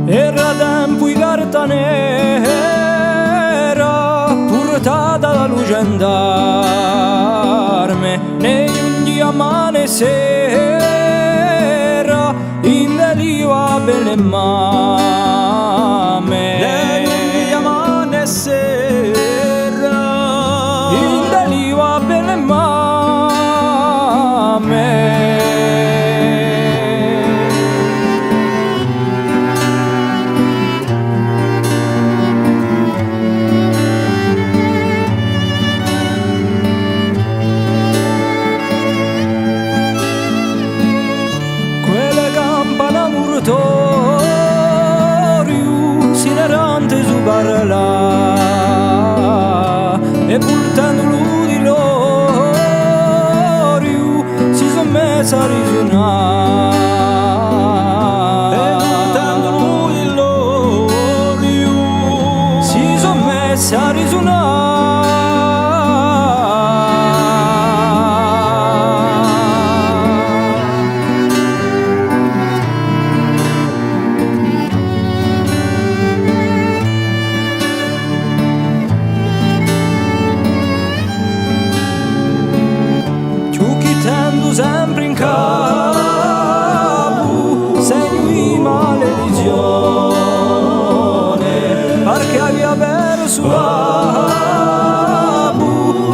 Era tempo i carta nera portata da luce andarme negli un diamante sera in deliva belle mamme negli un diamante sera in deliva belle mamme. Sinerante su barla e portando l'udilorio si son messa a risuonare e portando l'udilorio si son messa a risuonare. Sempre in capo segno di maledizione perché aveva verso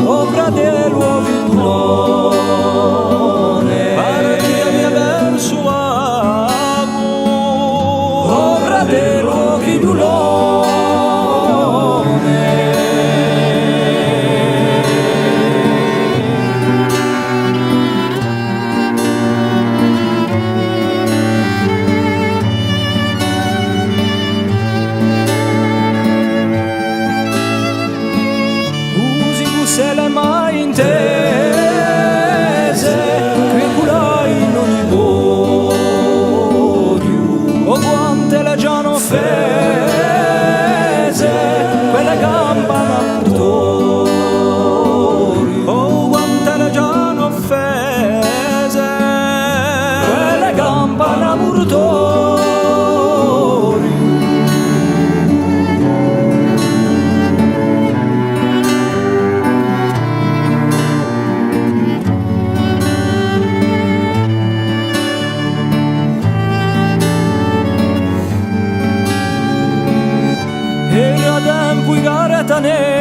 o fratello figlone perché aveva verso o fratello figlone. Se le mai intese che culai non i voglio o quante le già non offese quelle campane mortorio o quante le già non offese quelle campane mortorio. Era tempo i carta nera